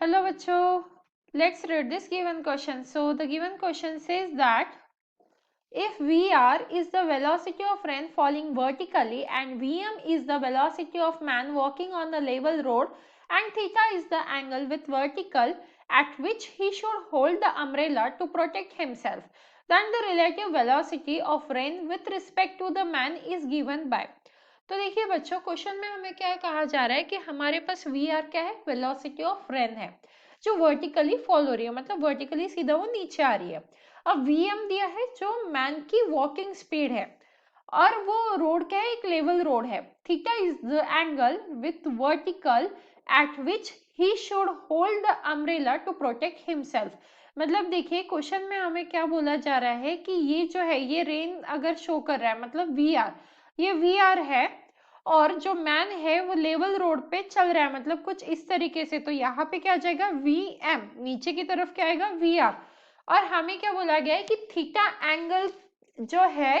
Hello bachcho, let's read this given question. So the given question says that if Vr is the velocity of rain falling vertically and Vm is the velocity of man walking on the level road and theta is the angle with vertical at which he should hold the umbrella to protect himself, then the relative velocity of rain with respect to the man is given by। तो देखिए बच्चों, question में हमें क्या कहा जा रहा है कि हमारे पास वी आर क्या है, वेलोसिटी ऑफ रेन है जो वर्टिकली फॉल हो रही है, मतलब वर्टिकली सीधा वो नीचे आ रही है। अब वी एम दिया है जो मैन की वॉकिंग स्पीड है और वो रोड क्या है, एक लेवल रोड है। Theta is the angle with vertical at which he should hold the umbrella to protect himself. मतलब देखिए क्वेश्चन में हमें क्या बोला जा रहा है कि ये जो है ये रेन अगर शो कर रहा है, मतलब वी आर, ये वी आर है और जो मैन है वो लेवल रोड पे चल रहा है, मतलब कुछ इस तरीके से। तो यहाँ पे क्या आ जाएगा, वी एम, नीचे की तरफ क्या आएगा, वी आर। और हमें क्या बोला गया है कि थीटा एंगल जो है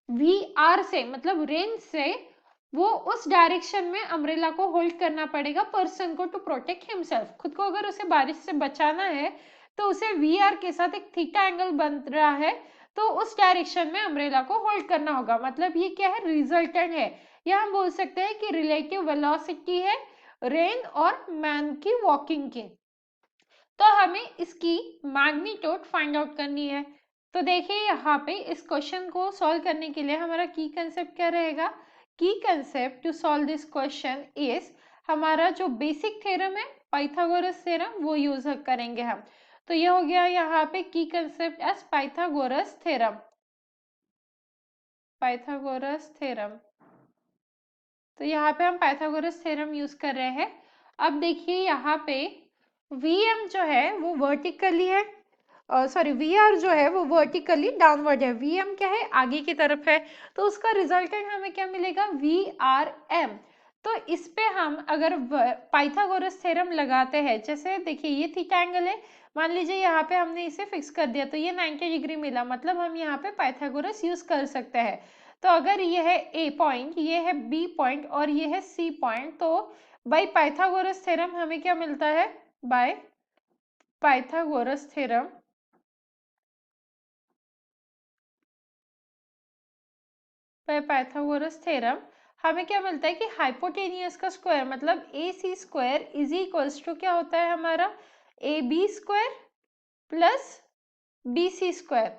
वी आर से, मतलब रेंज से, वो उस डायरेक्शन में अम्ब्रेला को होल्ड करना पड़ेगा पर्सन को टू प्रोटेक्ट हिमसेल्फ। खुद को अगर उसे बारिश से बचाना है तो उसे वी आर के साथ एक थीटा एंगल बन रहा है, तो उस डायरेक्शन में अम्ब्रेला को होल्ड करना होगा। मतलब ये क्या है, रिजल्टेंट है, या हम बोल सकते हैं कि रिलेटिव वेलोसिटी है रेन और मैन की वॉकिंग की। तो हमें इसकी मैग्नीट्यूड फाइंड आउट करनी है। तो देखिए यहाँ पे इस क्वेश्चन को सॉल्व करने के लिए हमारा की कंसेप्ट क्या रहेगा। Key concept to solve this question is, हमारा जो बेसिक थ्योरम है पाइथागोरस थ्योरम वो यूज करेंगे हम। तो ये हो गया यहाँ पे key concept as Pythagoras theorem, Pythagoras theorem. तो यहाँ पे हम पाइथागोरस थ्योरम यूज कर रहे हैं। अब देखिए यहाँ पे Vm जो है वो वर्टिकली है, सॉरी Vr जो है वो वर्टिकली डाउनवर्ड है, Vm क्या है, आगे की तरफ है। तो उसका रिजल्टेंट हमें क्या मिलेगा, Vrm। तो इस पे हम अगर पाइथागोरस थ्योरम लगाते हैं, जैसे देखिए ये थीटा एंगल है, मान लीजिए यहाँ पे हमने इसे फिक्स कर दिया तो ये 90 डिग्री मिला, मतलब हम यहाँ पे पाइथागोरस यूज कर सकते हैं। तो अगर ये है ए पॉइंट, ये है बी पॉइंट और ये है सी पॉइंट, तो बाय पाइथागोरस थ्योरम हमें क्या मिलता है, बाय पाइथागोरस थ्योरम हमें क्या मिलता है कि हाइपोटेनियस का स्क्वायर मतलब A C square is equals to क्या होता है हमारा, A B square plus B C square.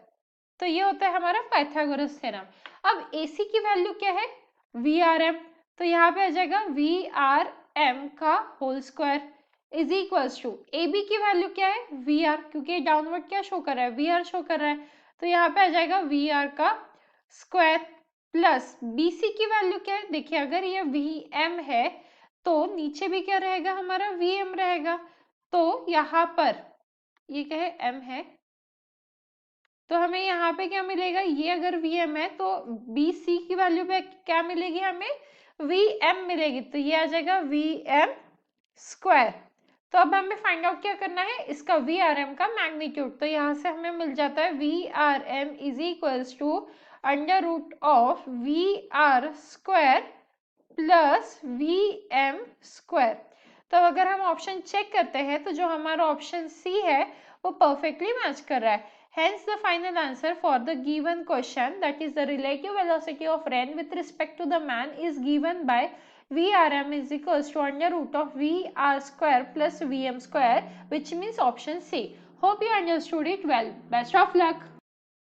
तो ये होता है हमारा पाइथागोरस थ्योरम। अब ए सी की वैल्यू क्या है, वी आर एम। तो यहाँ पे आ जाएगा वी आर एम का whole square is equals to A B की वैल्यू क्या है, वी आर, क्योंकि डाउनवर्ड क्या शो कर रहा है, वी आर शो कर रहा है। तो यहाँ पे आ जाएगा वी आर का स्क्वायर प्लस बी सी की वैल्यू क्या है, देखिए अगर ये वी एम है तो नीचे भी क्या रहेगा हमारा, वी एम रहेगा। तो यहाँ पर ये क्या है, एम है, तो हमें यहाँ पे क्या मिलेगा, ये अगर वी एम है तो बी सी की वैल्यू पे क्या मिलेगी, हमें वी एम मिलेगी। तो ये आ जाएगा वी एम स्क्वायर। तो अब हमें फाइंड आउट क्या करना है, इसका वी आर एम का मैग्नीट्यूड। तो यहाँ से हमें मिल जाता है V R M is equals to under root of V R square plus V M square. तो अगर हम ऑप्शन चेक करते हैं तो जो हमारा ऑप्शन सी है वो परफेक्टली मैच कर रहा है। Hence, the final answer for the given question, that is the relative velocity of rain with respect to the man, is given by Vrm is equals to under root of Vr square plus Vm square, which means option C. Hope you understood it well. Best of luck.